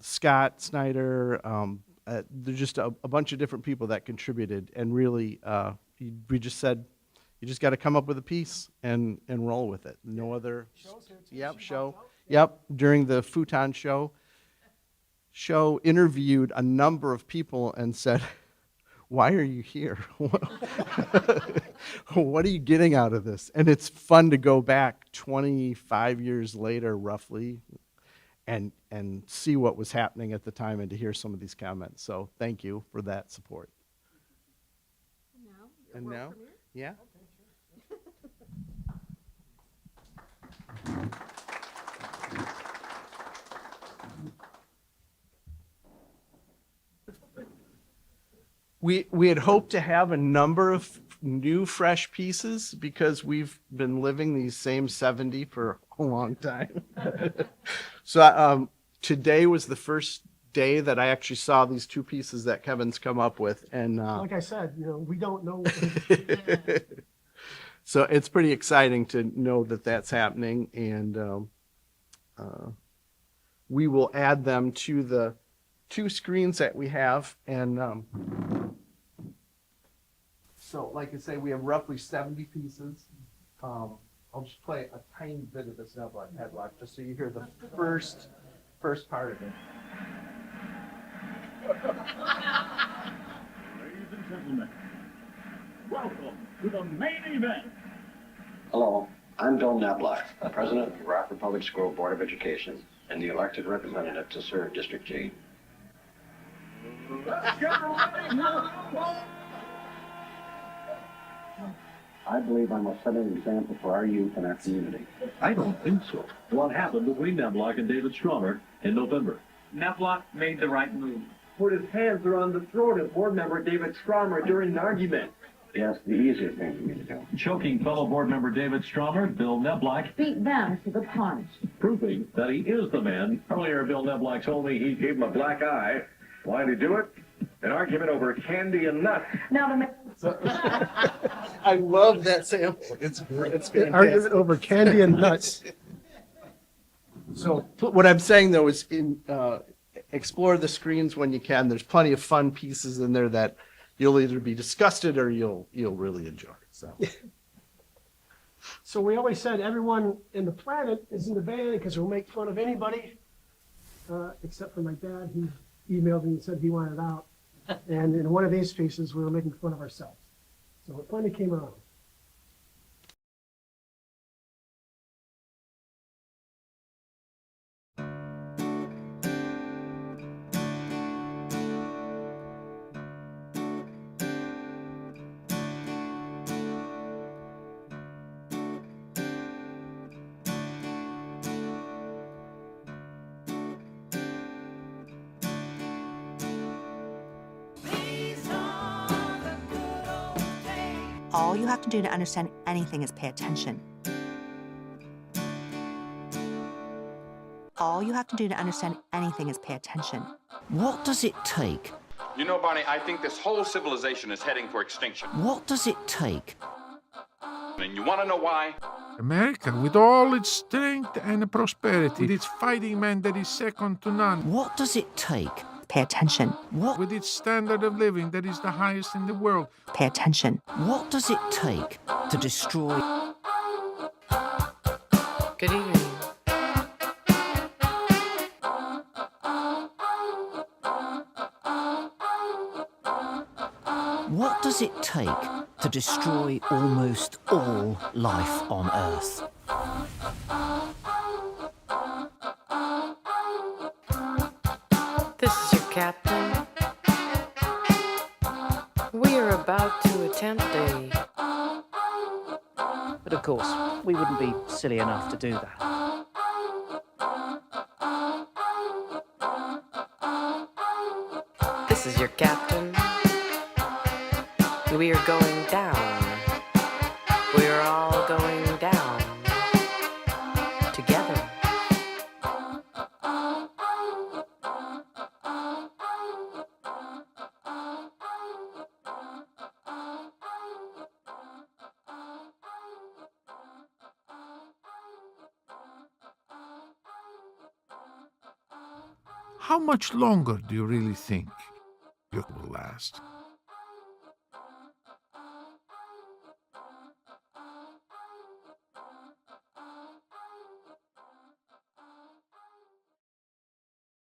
Scott Snyder. There's just a bunch of different people that contributed, and really we just said, you just got to come up with a piece and roll with it. No other. Yep, show. Yep, during the Futon show interviewed a number of people and said, why are you here? What are you getting out of this? And it's fun to go back 25 years later, roughly, and see what was happening at the time and to hear some of these comments. So thank you for that support. And now? Yeah? We had hoped to have a number of new, fresh pieces because we've been living these same 70 for a long time. So today was the first day that I actually saw these 2 pieces that Kevin's come up with, and like I said, we don't know. So it's pretty exciting to know that that's happening, and we will add them to the 2 screens that we have, and so like I say, we have roughly 70 pieces. I'll just play a tiny bit of this headlock just so you hear the first part of it. Ladies and gentlemen, welcome to the main event. Hello, I'm Bill Neblock, President of the Rockford Public School Board of Education and the elected representative to serve District G. Let's get ready. I believe I must set an example for our youth and our community. I don't think so. What happened between Neblock and David Stromer in November? Neblock made the right move. Put his hands around the throat of board member David Stromer during an argument. Yes, the easiest thing for me to do. Choking fellow board member David Stromer, Bill Neblock, beat them to the punch. proving that he is the man. Earlier, Bill Neblock told me he gave him a black eye. Why did he do it? An argument over candy and nuts. Now the I love that sample. It's fantastic. Argument over candy and nuts. So what I'm saying though is explore the screens when you can. There's plenty of fun pieces in there that you'll either be disgusted or you'll really enjoy. So we always said everyone in the planet is in the band because we'll make fun of anybody except for my dad. He emailed me and said he wanted out. And in one of these pieces, we were making fun of ourselves. So it finally came around. All you have to do to understand anything is pay attention. All you have to do to understand anything is pay attention. What does it take? You know, Barney, I think this whole civilization is heading for extinction. What does it take? And you want to know why? America, with all its strength and prosperity, with its fighting man that is second to none. What does it take? Pay attention. What? With its standard of living that is the highest in the world. Pay attention. What does it take to destroy? Good evening. What does it take to destroy almost all life on Earth? This is your captain. We are about to attempt a course, we wouldn't be silly enough to do that. This is your captain. We are going down. We're all going down. Together. How much longer do you really think it will last?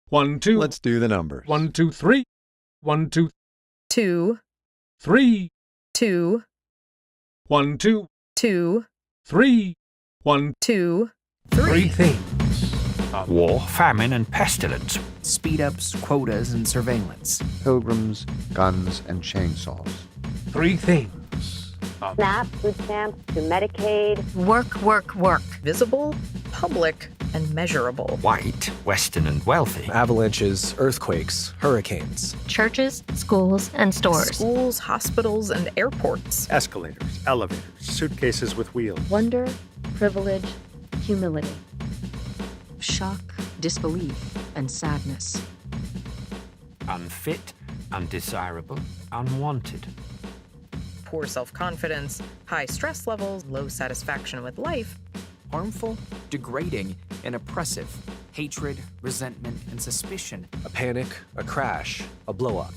One, two. Let's do the numbers. 1, 2, 3. 1, 2, 2, 3. 2, 1, 2, 2, 3. 1, 2, Three things. War, famine, and pestilence. Speed-ups, quotas, and surveillance. Pilgrims, guns, and chainsaws. 3 things. SNAP, food stamps, to Medicaid. Work, work, work. Visible, public, and measurable. White, Western, and wealthy. Avalanches, earthquakes, hurricanes. Churches, schools, and stores. Schools, hospitals, and airports. Escalators, elevators, suitcases with wheels. Wonder, privilege, humility. Shock, disbelief, and sadness. Unfit, undesirable, unwanted. Poor self-confidence, high stress levels, low satisfaction with life. Harmful, degrading, and oppressive. Hatred, resentment, and suspicion. A panic, a crash, a blow-up.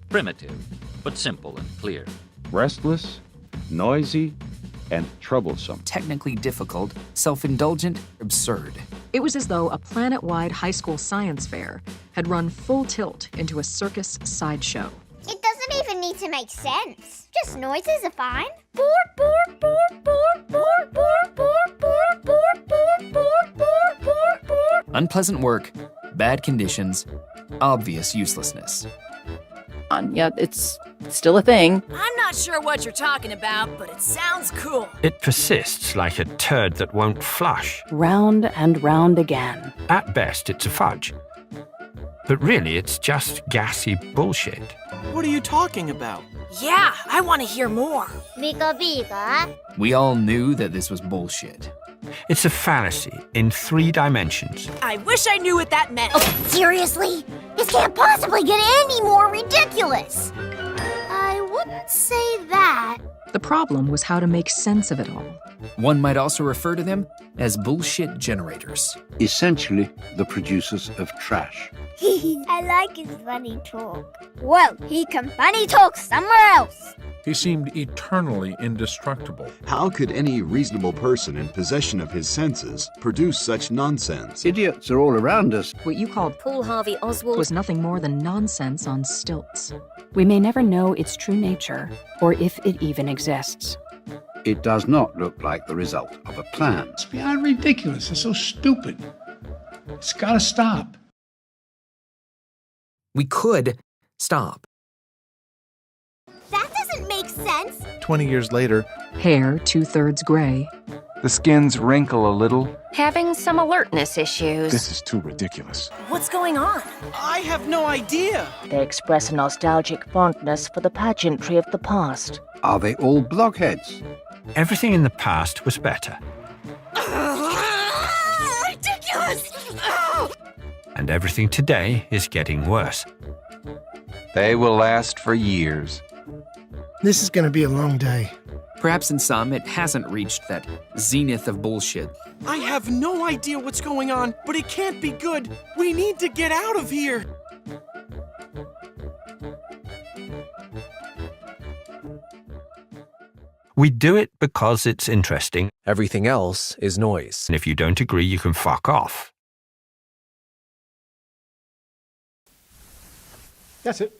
Primitive, but simple and clear. Restless, noisy, and troublesome. Technically difficult, self-indulgent, absurd. It was as though a planet-wide high school science fair had run full tilt into a circus sideshow. It doesn't even need to make sense. Just noises are fine. Boor, boor, boor, boor, boor, boor, boor, boor, boor, boor, boor, boor, boor. Unpleasant work, bad conditions, obvious uselessness. Yeah, it's still a thing. I'm not sure what you're talking about, but it sounds cool. It persists like a turd that won't flush. Round and round again. At best, it's a fudge. But really, it's just gassy bullshit. What are you talking about? Yeah, I want to hear more. Bigga, bigga. We all knew that this was bullshit. It's a fallacy in 3 dimensions. I wish I knew what that meant. Oh, seriously? This can't possibly get any more ridiculous. I wouldn't say that. The problem was how to make sense of it all. One might also refer to them as bullshit generators. Essentially, the producers of trash. I like his funny talk. Well, he can funny talk somewhere else. He seemed eternally indestructible. How could any reasonable person in possession of his senses produce such nonsense? Idiots are all around us. What you called Paul Harvey Oswald was nothing more than nonsense on stilts. We may never know its true nature, or if it even exists. It does not look like the result of a plan. It's beyond ridiculous. It's so stupid. It's got to stop. We could stop. That doesn't make sense. 20 years later, Hair 2/3 gray. The skins wrinkle a little. having some alertness issues. This is too ridiculous. What's going on? I have no idea. They express a nostalgic fondness for the pageantry of the past. Are they all blockheads? Everything in the past was better. Ridiculous! And everything today is getting worse. They will last for years. This is going to be a long day. Perhaps in some, it hasn't reached that zenith of bullshit. I have no idea what's going on, but it can't be good. We need to get out of here. We do it because it's interesting. Everything else is noise. And if you don't agree, you can fuck off. That's it.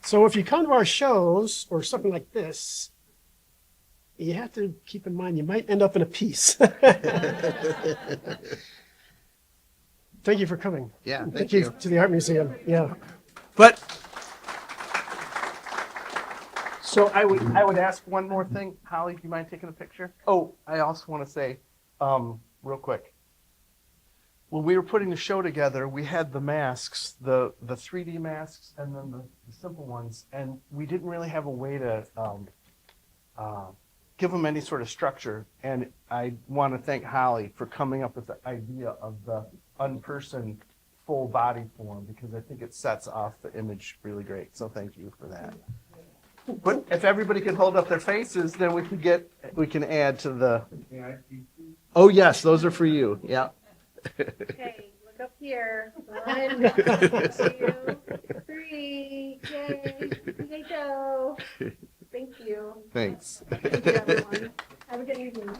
So if you come to our shows or something like this, you have to keep in mind you might end up in a piece. Thank you for coming. Yeah, thank you to the Art Museum. Yeah. But so I would ask one more thing. Holly, do you mind taking a picture? Oh, I also want to say, real quick. When we were putting the show together, we had the masks, the 3D masks, and then the simple ones, and we didn't really have a way to give them any sort of structure. And I want to thank Holly for coming up with the idea of the unpersoned full body form, because I think it sets off the image really great. So thank you for that. But if everybody could hold up their faces, then we can add to the. Oh yes, those are for you. Yeah. Okay, look up here. 1, 2, 3. Yay! Here they go. Thank you. Thanks. Thank you, everyone. Have a good evening.